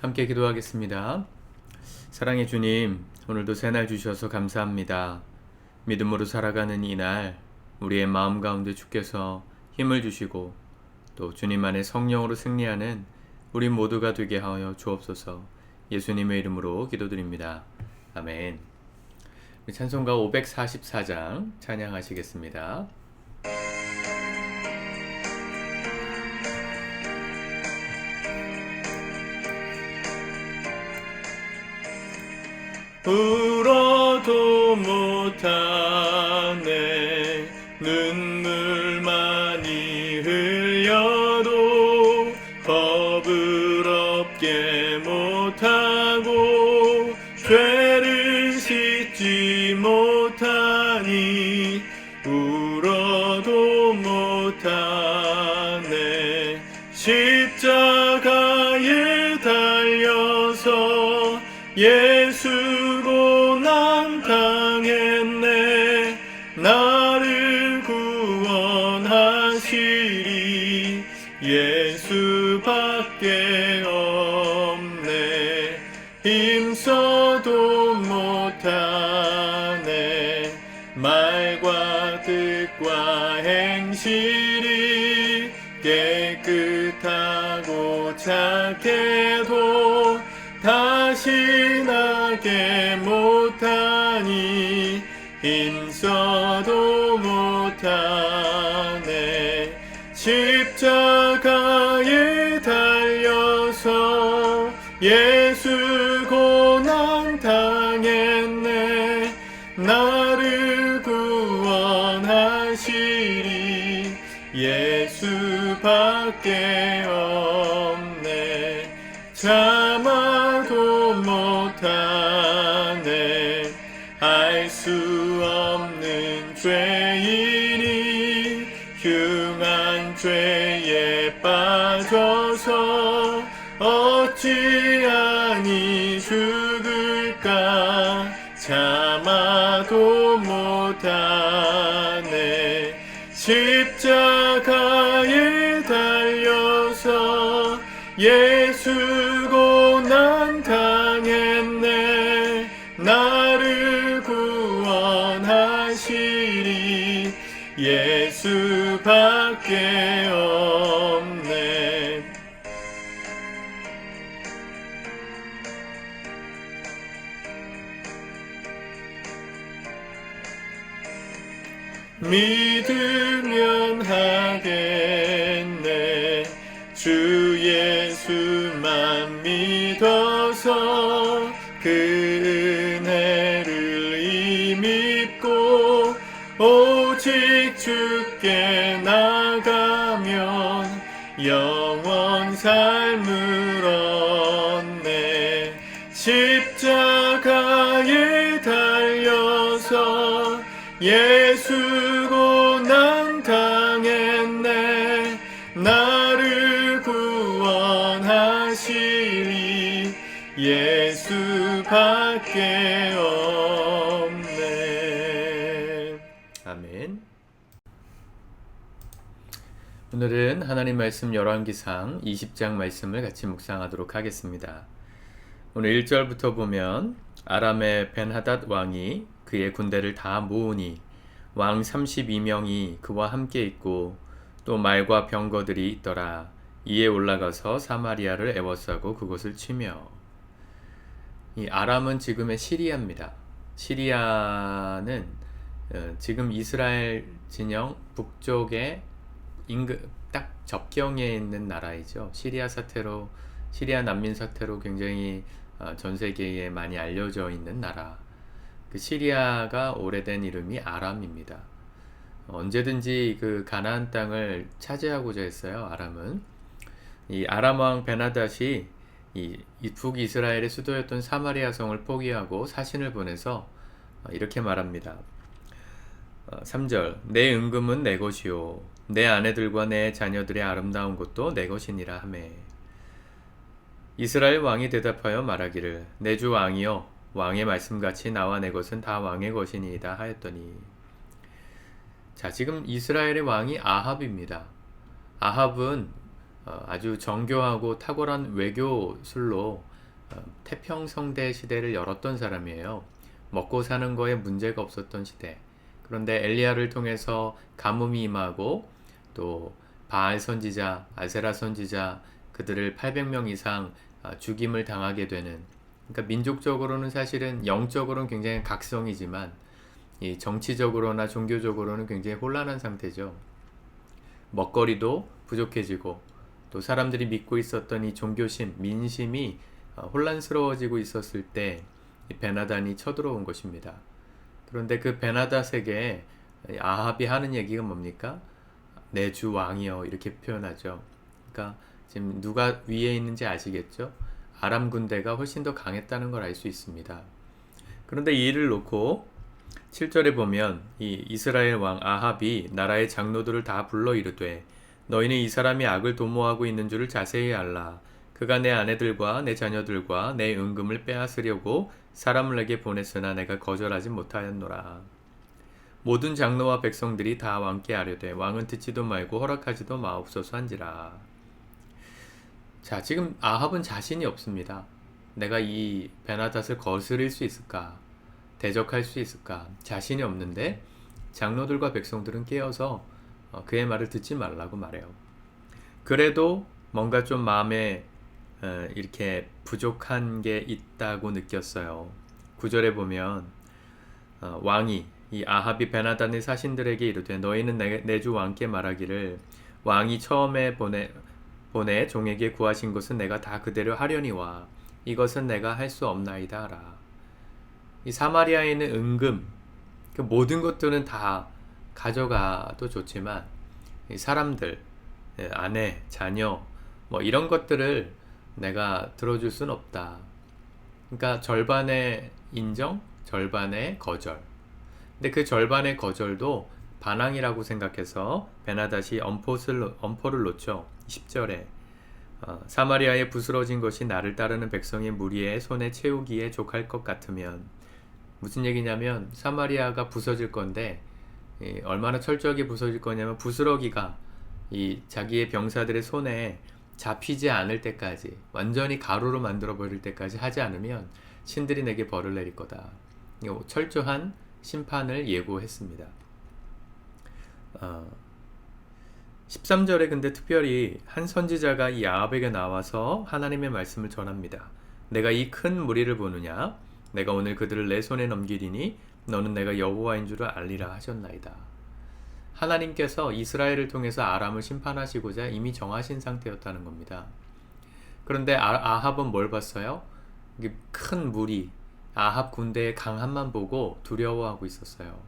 함께 기도하겠습니다. 사랑의 주님, 오늘도 새날 주셔서 감사합니다. 믿음으로 살아가는 이날, 우리의 마음 가운데 주께서 힘을 주시고 또 주님 안에 성령으로 승리하는 우리 모두가 되게 하여 주옵소서. 예수님의 이름으로 기도드립니다. 아멘. 찬송가 544장 찬양하시겠습니다. 울어도 못하네 눈물 많이 흘려도 겁을 없게 못하고 죄를 씻지 못하니 울어도 못하네 십자가에 달려서 예수 고난 당했네 나를 구원하시리 예수밖에 없네 힘써도 못하네 말과 뜻과 행실이 깨끗하고 착해도 다시 나게 못하니 힘써도 못하네 십자가에 달려서 예수 고난 당했네 나를 구원하시리 예수밖에 없네 참아도 못하네 알 수 없는 죄인이 흉한 죄에 빠져서 어찌하니 죽을까 참아도 못하네 십자가에 달려서 예수 고난 당했네 나를 구원하시리 예수밖에 없네 믿으면 하겠네 주 예수만 믿어서 그 은혜를 힘입고 오직 주께 나가면 영원 삶을 얻네 십자가에 달려서 예수 고난 당했네 나를 구원하시리 예수밖에 없네 아멘. 오늘은 하나님 말씀 열왕기상 20장 말씀을 같이 묵상하도록 하겠습니다. 오늘 1절부터 보면 아람의 벤하닷 왕이 그의 군대를 다 모으니 왕 32명이 그와 함께 있고 또 말과 병거들이 있더라. 이에 올라가서 사마리아를 에워싸고 그곳을 치며 이 아람은 지금의 시리아입니다. 시리아는 지금 이스라엘 진영 북쪽에 딱 접경에 있는 나라이죠. 시리아 난민 사태로 굉장히 전 세계에 많이 알려져 있는 나라. 그 시리아가 오래된 이름이 아람입니다. 언제든지 그 가나안 땅을 차지하고자 했어요. 아람은 이 아람 왕 베나닷이 이 북이스라엘의 수도였던 사마리아 성을 포기하고 사신을 보내서 이렇게 말합니다. 3절 내 은금은 내 것이요 내 아내들과 내 자녀들의 아름다운 것도 내 것이니라 하매 이스라엘 왕이 대답하여 말하기를 내 주 왕이여 왕의 말씀같이 나와 내 것은 다 왕의 것이니이다 하였더니 자 지금 이스라엘의 왕이 아합입니다. 아합은 아주 정교하고 탁월한 외교술로 태평성대 시대를 열었던 사람이에요. 먹고 사는 거에 문제가 없었던 시대. 그런데 엘리야를 통해서 가뭄이 임하고 또 바알 선지자, 아세라 선지자 그들을 800명 이상 죽임을 당하게 되는, 그러니까 민족적으로는 사실은 영적으로는 굉장히 각성이지만 이 정치적으로나 종교적으로는 굉장히 혼란한 상태죠. 먹거리도 부족해지고 또 사람들이 믿고 있었던 이 종교심, 민심이 혼란스러워지고 있었을 때 이 베나단이 쳐들어온 것입니다. 그런데 그 베나닷에게 아합이 하는 얘기가 뭡니까? 내 주 왕이여, 이렇게 표현하죠. 그러니까 지금 누가 위에 있는지 아시겠죠? 아람 군대가 훨씬 더 강했다는 걸 알 수 있습니다. 그런데 이 일을 놓고 7절에 보면 이 이스라엘 왕 아합이 나라의 장로들을 다 불러 이르되 너희는 이 사람이 악을 도모하고 있는 줄을 자세히 알라. 그가 내 아내들과 내 자녀들과 내 은금을 빼앗으려고 사람을 내게 보냈으나 내가 거절하지 못하였노라. 모든 장로와 백성들이 다 왕께 아뢰되 왕은 듣지도 말고 허락하지도 마옵소서 한지라. 자, 지금 아합은 자신이 없습니다. 내가 이 베나닷을 거스릴 수 있을까? 대적할 수 있을까? 자신이 없는데 장로들과 백성들은 깨어서 그의 말을 듣지 말라고 말해요. 그래도 뭔가 좀 마음에 이렇게 부족한 게 있다고 느꼈어요. 9절에 보면 왕이 이 아합이 베나단의 사신들에게 이르되 너희는 내 주 왕께 말하기를 왕이 처음에 보내 종에게 구하신 것은 내가 다 그대로 하려니와 이것은 내가 할 수 없나이다 하라. 이 사마리아에 있는 은금, 그 모든 것들은 다 가져가도 좋지만 이 사람들, 아내, 자녀 뭐 이런 것들을 내가 들어줄 순 없다. 그러니까 절반의 인정, 절반의 거절. 근데 그 절반의 거절도 반항이라고 생각해서 베나닷이 엄포를 놓죠. 10절에 사마리아에 부스러진 것이 나를 따르는 백성의 무리의 손에 채우기에 족할 것 같으면, 무슨 얘기냐면 사마리아가 부서질 건데 얼마나 철저하게 부서질 거냐면 부스러기가 이 자기의 병사들의 손에 잡히지 않을 때까지, 완전히 가루로 만들어 버릴 때까지 하지 않으면 신들이 내게 벌을 내릴 거다. 철저한 심판을 예고했습니다. 13절에 근데 특별히 한 선지자가 이 아합에게 나와서 하나님의 말씀을 전합니다. 내가 이 큰 무리를 보느냐? 내가 오늘 그들을 내 손에 넘기리니 너는 내가 여호와인 줄을 알리라 하셨나이다. 하나님께서 이스라엘을 통해서 아람을 심판하시고자 이미 정하신 상태였다는 겁니다. 그런데 아합은 뭘 봤어요? 큰 무리, 아합 군대의 강함만 보고 두려워하고 있었어요.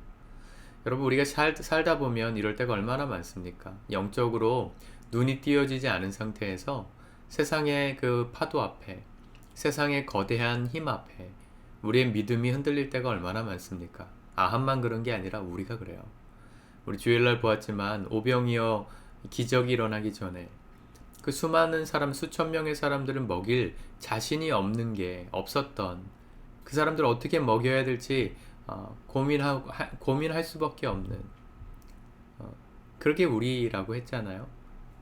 여러분, 우리가 살다 보면 이럴 때가 얼마나 많습니까? 영적으로 눈이 띄어지지 않은 상태에서 세상의 그 파도 앞에, 세상의 거대한 힘 앞에 우리의 믿음이 흔들릴 때가 얼마나 많습니까? 아합만 그런 게 아니라 우리가 그래요. 우리 주일날 보았지만 오병이어 기적이 일어나기 전에 그 수많은 사람, 수천 명의 사람들은 먹일 자신이 없었던 그 사람들을 어떻게 먹여야 될지 고민할 수밖에 없는, 그렇게 우리라고 했잖아요.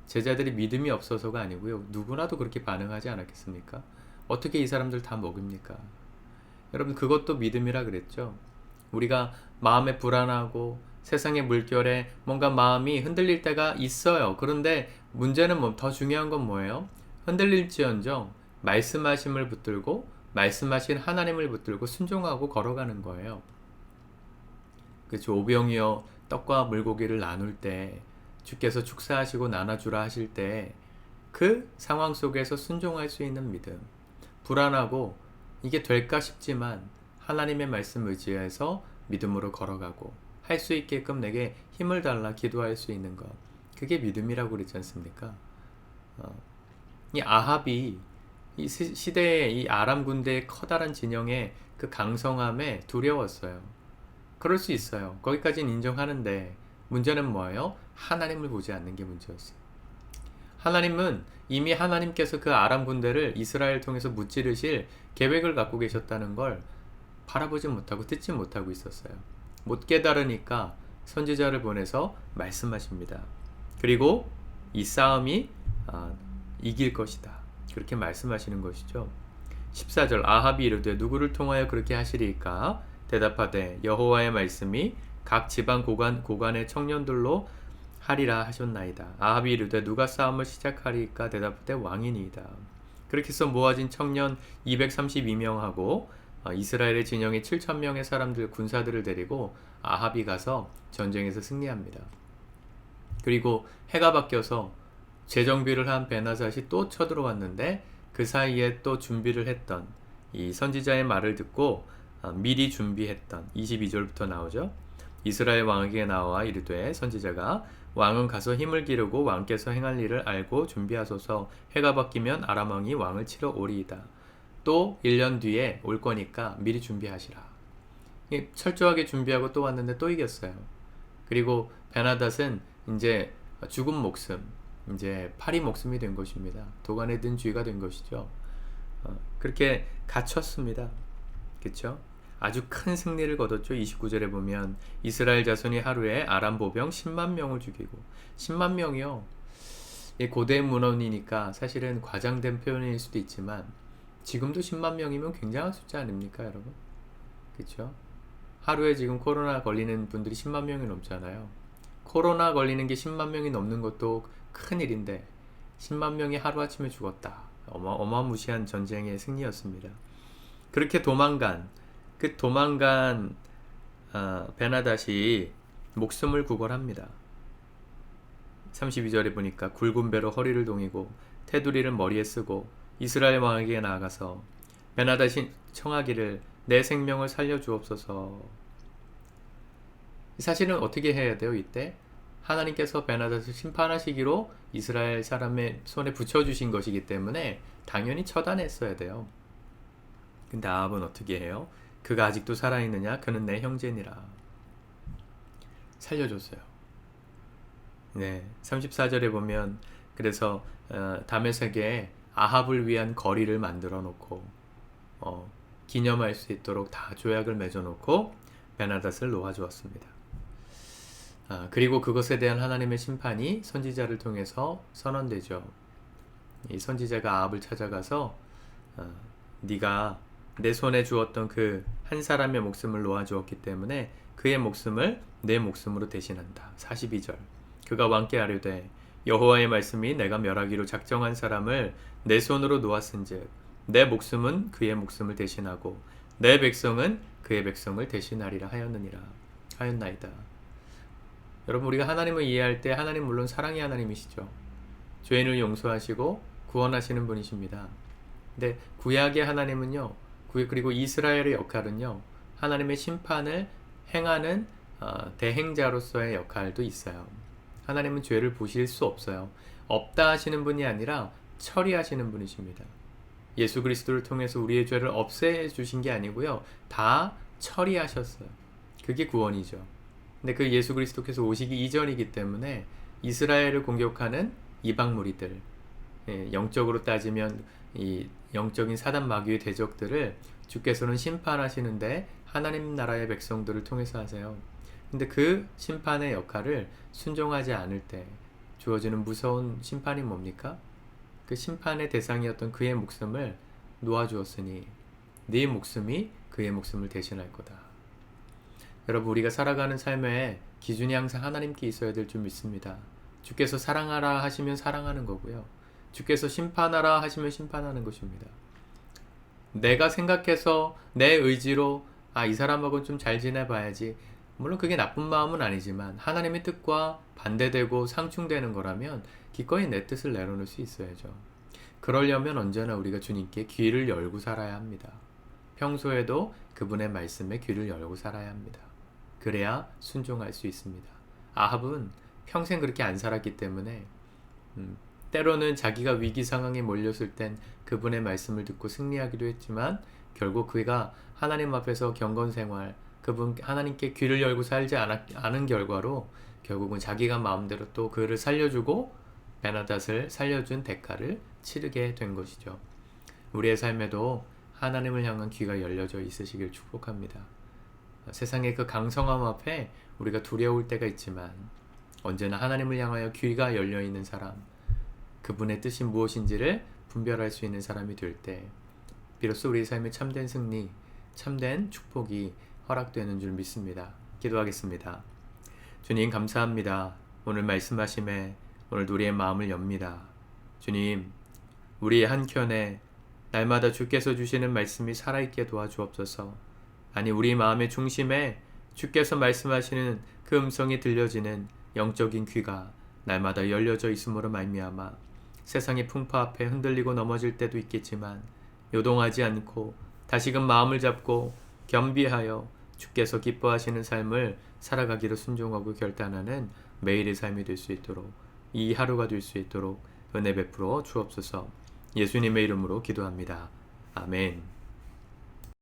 제자들이 믿음이 없어서가 아니고요. 누구나도 그렇게 반응하지 않았겠습니까? 어떻게 이 사람들 다 먹입니까? 여러분, 그것도 믿음이라 그랬죠. 우리가 마음에 불안하고 세상의 물결에 뭔가 마음이 흔들릴 때가 있어요. 그런데 문제는 더 중요한 건 뭐예요? 흔들릴지언정 말씀하심을 붙들고 말씀하신 하나님을 붙들고 순종하고 걸어가는 거예요. 그렇죠. 오병이어 떡과 물고기를 나눌 때, 주께서 축사하시고 나눠주라 하실 때 그 상황 속에서 순종할 수 있는 믿음, 불안하고 이게 될까 싶지만 하나님의 말씀 의지해서 믿음으로 걸어가고 할 수 있게끔 내게 힘을 달라 기도할 수 있는 것, 그게 믿음이라고 그러지 않습니까? 이 아합이 이 시대의 이 아람 군대의 커다란 진영의 그 강성함에 두려웠어요. 그럴 수 있어요. 거기까지는 인정하는데 문제는 뭐예요? 하나님을 보지 않는 게 문제였어요. 하나님은 이미 하나님께서 그 아람 군대를 이스라엘 통해서 무찌르실 계획을 갖고 계셨다는 걸 바라보지 못하고 듣지 못하고 있었어요. 못 깨달으니까 선지자를 보내서 말씀하십니다. 그리고 이 싸움이 이길 것이다, 그렇게 말씀하시는 것이죠. 14절 아합이 이르되 누구를 통하여 그렇게 하시리이까? 대답하되 여호와의 말씀이 각 지방 고관의 청년들로 하리라 하셨나이다. 아합이 이르되 누가 싸움을 시작하리이까? 대답하되 왕이니이다. 그렇게 해서 모아진 청년 232명하고 이스라엘의 진영의 7,000명의 사람들 군사들을 데리고 아합이 가서 전쟁에서 승리합니다. 그리고 해가 바뀌어서 재정비를 한 베나닷이 또 쳐들어왔는데 그 사이에 또 준비를 했던 이 선지자의 말을 듣고 미리 준비했던 22절부터 나오죠. 이스라엘 왕에게 나와 이르되 선지자가 왕은 가서 힘을 기르고 왕께서 행할 일을 알고 준비하소서. 해가 바뀌면 아람 왕이 왕을 치러 오리이다. 또 1년 뒤에 올 거니까 미리 준비하시라. 철저하게 준비하고 또 왔는데 또 이겼어요. 그리고 베나닷은 이제 죽은 목숨, 이제 파리 목숨이 된 것입니다. 도간에 든 쥐가 된 것이죠. 그렇게 갇혔습니다. 그렇죠? 아주 큰 승리를 거뒀죠. 29절에 보면 이스라엘 자손이 하루에 아람 보병 10만 명을 죽이고 10만 명이요. 고대 문헌이니까 사실은 과장된 표현일 수도 있지만 지금도 10만 명이면 굉장한 숫자 아닙니까, 여러분? 그렇죠? 하루에 지금 코로나 걸리는 분들이 10만 명이 넘잖아요. 코로나 걸리는 게 10만 명이 넘는 것도 큰일인데 10만 명이 하루아침에 죽었다. 어마무시한 전쟁의 승리였습니다. 그렇게 도망간 베나닷이 목숨을 구걸합니다. 32절에 보니까 굵은 배로 허리를 동이고 테두리를 머리에 쓰고 이스라엘 왕에게 나아가서 베나닷이 청하기를 내 생명을 살려주옵소서. 사실은 어떻게 해야 돼요? 이때 하나님께서 베나닷을 심판하시기로 이스라엘 사람의 손에 붙여주신 것이기 때문에 당연히 처단했어야 돼요. 근데 아합은 어떻게 해요? 그가 아직도 살아있느냐? 그는 내 형제니라. 살려줬어요. 네, 34절에 보면 그래서 다메섹에 아합을 위한 거리를 만들어 놓고 기념할 수 있도록 다 조약을 맺어 놓고 베나닷을 놓아주었습니다. 그리고 그것에 대한 하나님의 심판이 선지자를 통해서 선언되죠. 이 선지자가 아합을 찾아가서 네가 내 손에 주었던 그 한 사람의 목숨을 놓아주었기 때문에 그의 목숨을 내 목숨으로 대신한다. 42절 그가 왕께 아뢰되 여호와의 말씀이 내가 멸하기로 작정한 사람을 내 손으로 놓았은즉 내 목숨은 그의 목숨을 대신하고 내 백성은 그의 백성을 대신하리라 하였나이다. 여러분, 우리가 하나님을 이해할 때 하나님 물론 사랑의 하나님이시죠. 죄인을 용서하시고 구원하시는 분이십니다. 근데 구약의 하나님은요, 그리고 이스라엘의 역할은요, 하나님의 심판을 행하는 대행자로서의 역할도 있어요. 하나님은 죄를 보실 수 없어요. 없다 하시는 분이 아니라 처리하시는 분이십니다. 예수 그리스도를 통해서 우리의 죄를 없애주신 게 아니고요, 다 처리하셨어요. 그게 구원이죠. 근데 그 예수 그리스도께서 오시기 이전이기 때문에 이스라엘을 공격하는 이방 무리들, 영적으로 따지면 이 영적인 사단 마귀의 대적들을 주께서는 심판하시는데 하나님 나라의 백성들을 통해서 하세요. 근데 그 심판의 역할을 순종하지 않을 때 주어지는 무서운 심판이 뭡니까? 그 심판의 대상이었던 그의 목숨을 놓아주었으니 네 목숨이 그의 목숨을 대신할 거다. 여러분, 우리가 살아가는 삶의 기준이 항상 하나님께 있어야 될 줄 믿습니다. 주께서 사랑하라 하시면 사랑하는 거고요. 주께서 심판하라 하시면 심판하는 것입니다. 내가 생각해서 내 의지로 이 사람하고는 좀 잘 지내봐야지. 물론 그게 나쁜 마음은 아니지만 하나님의 뜻과 반대되고 상충되는 거라면 기꺼이 내 뜻을 내려놓을 수 있어야죠. 그러려면 언제나 우리가 주님께 귀를 열고 살아야 합니다. 평소에도 그분의 말씀에 귀를 열고 살아야 합니다. 그래야 순종할 수 있습니다. 아합은 평생 그렇게 안 살았기 때문에 때로는 자기가 위기 상황에 몰렸을 땐 그분의 말씀을 듣고 승리하기도 했지만 결국 그가 하나님 앞에서 경건 생활, 그분 하나님께 귀를 열고 살지 않은 결과로 결국은 자기가 마음대로 또 그를 살려주고 베나닷을 살려준 대가를 치르게 된 것이죠. 우리의 삶에도 하나님을 향한 귀가 열려져 있으시길 축복합니다. 세상의 그 강성함 앞에 우리가 두려울 때가 있지만 언제나 하나님을 향하여 귀가 열려있는 사람, 그분의 뜻이 무엇인지를 분별할 수 있는 사람이 될 때 비로소 우리 삶의 참된 승리, 참된 축복이 허락되는 줄 믿습니다. 기도하겠습니다. 주님 감사합니다. 오늘 말씀하심에 오늘도 우리의 마음을 엽니다. 주님, 우리의 한켠에 날마다 주께서 주시는 말씀이 살아있게 도와주옵소서. 아니, 우리 마음의 중심에 주께서 말씀하시는 그 음성이 들려지는 영적인 귀가 날마다 열려져 있음으로 말미암아 세상의 풍파 앞에 흔들리고 넘어질 때도 있겠지만 요동하지 않고 다시금 마음을 잡고 겸비하여 주께서 기뻐하시는 삶을 살아가기로 순종하고 결단하는 매일의 삶이 될 수 있도록, 이 하루가 될 수 있도록 은혜 베풀어 주옵소서. 예수님의 이름으로 기도합니다. 아멘.